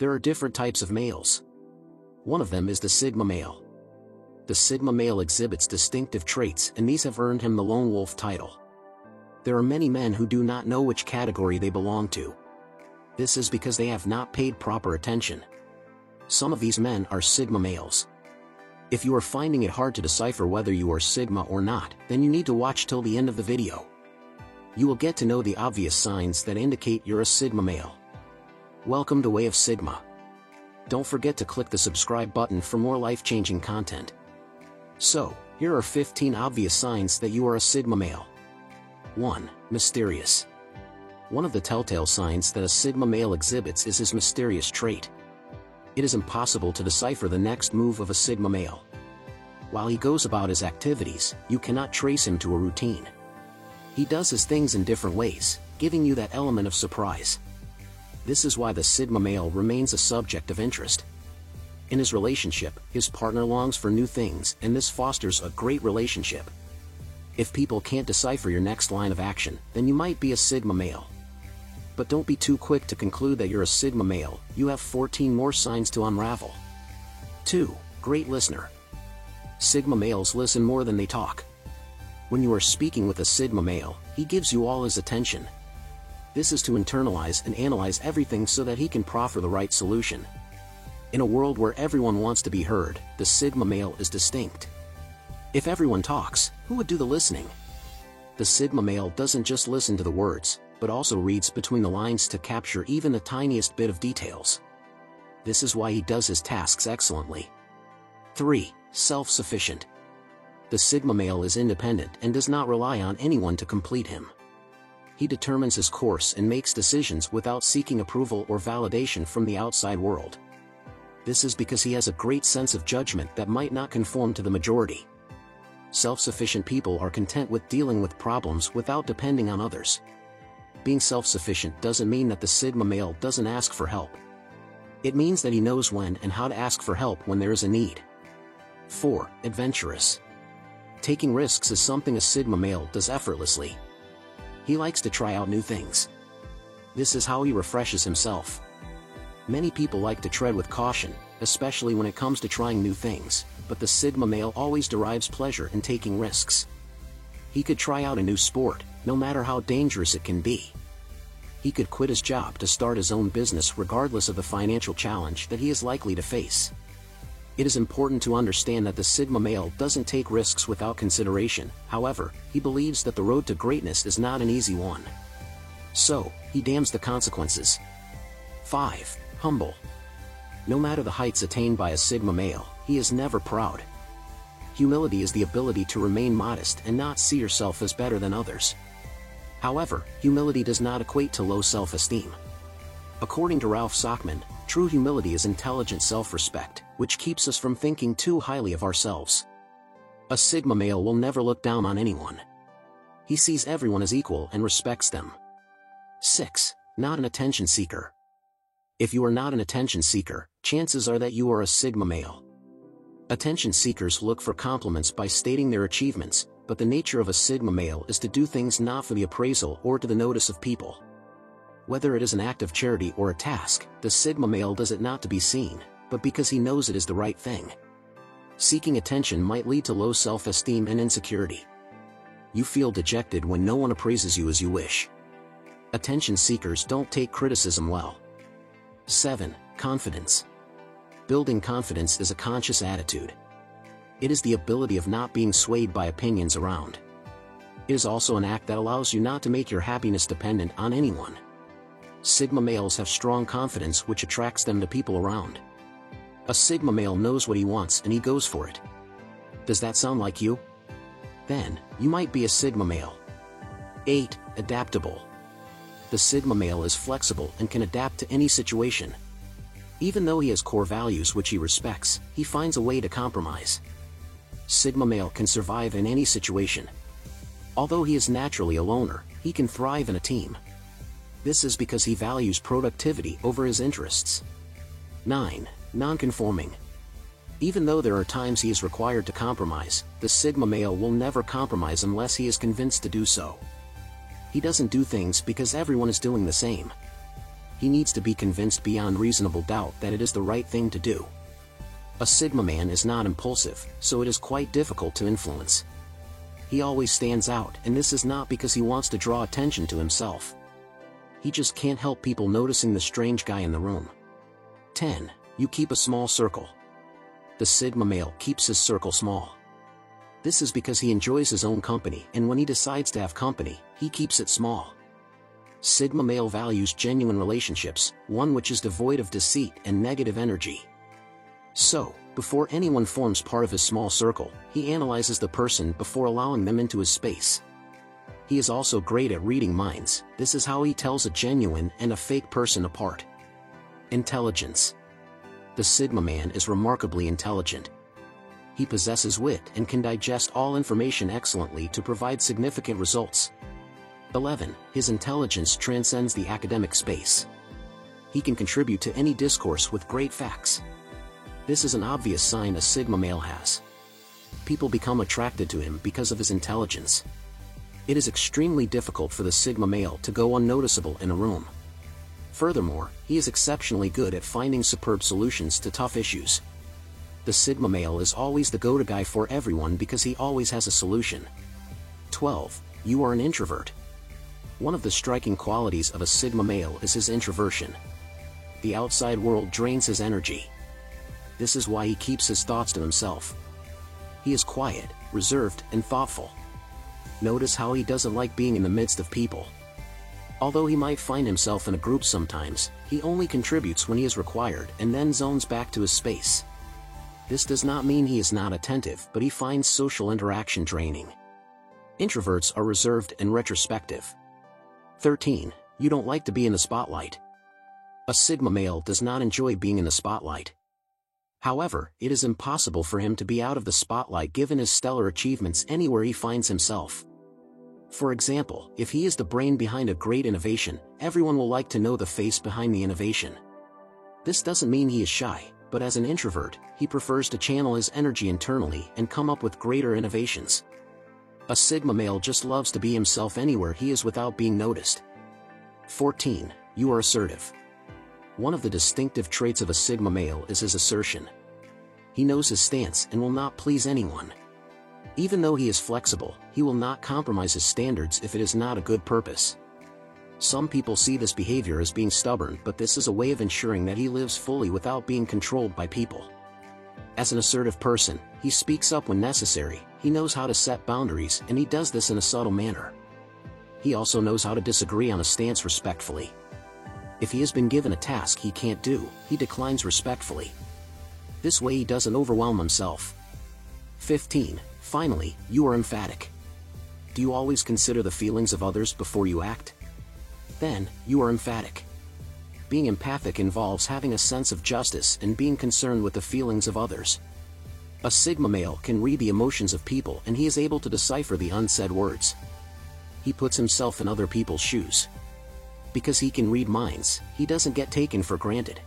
There are different types of males. One of them is the Sigma male. The Sigma male exhibits distinctive traits, and these have earned him the lone wolf title. There are many men who do not know which category they belong to. This is because they have not paid proper attention. Some of these men are Sigma males. If you are finding it hard to decipher whether you are Sigma or not, then you need to watch till the end of the video. You will get to know the obvious signs that indicate you're a Sigma male. Welcome to Way of Sigma. Don't forget to click the subscribe button for more life-changing content. So, here are 15 obvious signs that you are a Sigma male. 1. Mysterious. One of the telltale signs that a Sigma male exhibits is his mysterious trait. It is impossible to decipher the next move of a Sigma male. While he goes about his activities, you cannot trace him to a routine. He does his things in different ways, giving you that element of surprise. This is why the Sigma male remains a subject of interest. In his relationship, his partner longs for new things, and this fosters a great relationship. If people can't decipher your next line of action, then you might be a Sigma male. But don't be too quick to conclude that you're a Sigma male, you have 14 more signs to unravel. 2. Great listener. Sigma males listen more than they talk. When you are speaking with a Sigma male, he gives you all his attention. This is to internalize and analyze everything so that he can proffer the right solution. In a world where everyone wants to be heard, the Sigma male is distinct. If everyone talks, who would do the listening? The Sigma male doesn't just listen to the words, but also reads between the lines to capture even the tiniest bit of details. This is why he does his tasks excellently. 3. Self-sufficient. The Sigma male is independent and does not rely on anyone to complete him. He determines his course and makes decisions without seeking approval or validation from the outside world. This is because he has a great sense of judgment that might not conform to the majority. Self-sufficient people are content with dealing with problems without depending on others. Being self-sufficient doesn't mean that the Sigma male doesn't ask for help. It means that he knows when and how to ask for help when there is a need. 4. Adventurous. Taking risks is something a Sigma male does effortlessly. He likes to try out new things. This is how he refreshes himself. Many people like to tread with caution, especially when it comes to trying new things, but the Sigma male always derives pleasure in taking risks. He could try out a new sport, no matter how dangerous it can be. He could quit his job to start his own business regardless of the financial challenge that he is likely to face. It is important to understand that the Sigma male doesn't take risks without consideration. However, he believes that the road to greatness is not an easy one. So, he damns the consequences. 5. Humble. No matter the heights attained by a Sigma male, he is never proud. Humility is the ability to remain modest and not see yourself as better than others. However, humility does not equate to low self-esteem. According to Ralph Sockman, true humility is intelligent self-respect, which keeps us from thinking too highly of ourselves. A Sigma male will never look down on anyone. He sees everyone as equal and respects them. 6. Not an attention seeker. If you are not an attention seeker, chances are that you are a Sigma male. Attention seekers look for compliments by stating their achievements, but the nature of a Sigma male is to do things not for the appraisal or to the notice of people. Whether it is an act of charity or a task, the Sigma male does it not to be seen, but because he knows it is the right thing. Seeking attention might lead to low self-esteem and insecurity. You feel dejected when no one appraises you as you wish. Attention seekers don't take criticism well. 7. Confidence. Building confidence is a conscious attitude. It is the ability of not being swayed by opinions around. It is also an act that allows you not to make your happiness dependent on anyone. Sigma males have strong confidence which attracts them to people around. A Sigma male knows what he wants and he goes for it. Does that sound like you? Then, you might be a Sigma male. 8. Adaptable. The Sigma male is flexible and can adapt to any situation. Even though he has core values which he respects, he finds a way to compromise. Sigma male can survive in any situation. Although he is naturally a loner, he can thrive in a team. This is because he values productivity over his interests. 9. Non-conforming. Even though there are times he is required to compromise, the Sigma male will never compromise unless he is convinced to do so. He doesn't do things because everyone is doing the same. he needs to be convinced beyond reasonable doubt that it is the right thing to do. A Sigma man is not impulsive, so it is quite difficult to influence. He always stands out, and this is not because he wants to draw attention to himself. He just can't help people noticing the strange guy in the room. 10. You keep a small circle. The Sigma male keeps his circle small. This is because he enjoys his own company, and when he decides to have company, he keeps it small. Sigma male values genuine relationships, one which is devoid of deceit and negative energy. So, before anyone forms part of his small circle, he analyzes the person before allowing them into his space. He is also great at reading minds. This is how he tells a genuine and a fake person apart. Intelligence. The Sigma man is remarkably intelligent. He possesses wit and can digest all information excellently to provide significant results. 11. His intelligence transcends the academic space. He can contribute to any discourse with great facts. This is an obvious sign a Sigma male has. People become attracted to him because of his intelligence. It is extremely difficult for the Sigma male to go unnoticeable in a room. Furthermore, he is exceptionally good at finding superb solutions to tough issues. The Sigma male is always the go-to guy for everyone because he always has a solution. 12. You are an introvert. One of the striking qualities of a Sigma male is his introversion. The outside world drains his energy. This is why he keeps his thoughts to himself. He is quiet, reserved, and thoughtful. Notice how he doesn't like being in the midst of people. Although he might find himself in a group sometimes, he only contributes when he is required and then zones back to his space. This does not mean he is not attentive, but he finds social interaction draining. Introverts are reserved and retrospective. 13. You don't like to be in the spotlight. A Sigma male does not enjoy being in the spotlight. However, it is impossible for him to be out of the spotlight given his stellar achievements anywhere he finds himself. For example, if he is the brain behind a great innovation, everyone will like to know the face behind the innovation. This doesn't mean he is shy, but as an introvert, he prefers to channel his energy internally and come up with greater innovations. A Sigma male just loves to be himself anywhere he is without being noticed. 14. You are assertive. One of the distinctive traits of a Sigma male is his assertion. He knows his stance and will not please anyone. Even though he is flexible, he will not compromise his standards if it is not a good purpose. Some people see this behavior as being stubborn, but this is a way of ensuring that he lives fully without being controlled by people. As an assertive person, he speaks up when necessary, he knows how to set boundaries, and he does this in a subtle manner. He also knows how to disagree on a stance respectfully. If he has been given a task he can't do, he declines respectfully. This way he doesn't overwhelm himself. 15. Finally, you are emphatic. Do you always consider the feelings of others before you act? Then, you are emphatic. Being empathic involves having a sense of justice and being concerned with the feelings of others. A Sigma male can read the emotions of people, and he is able to decipher the unsaid words. He puts himself in other people's shoes. Because he can read minds, he doesn't get taken for granted.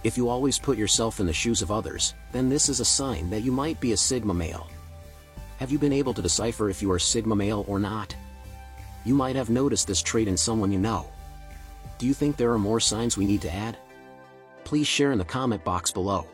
If you always put yourself in the shoes of others, then this is a sign that you might be a Sigma male. Have you been able to decipher if you are Sigma male or not? You might have noticed this trait in someone you know. Do you think there are more signs we need to add? Please share in the comment box below.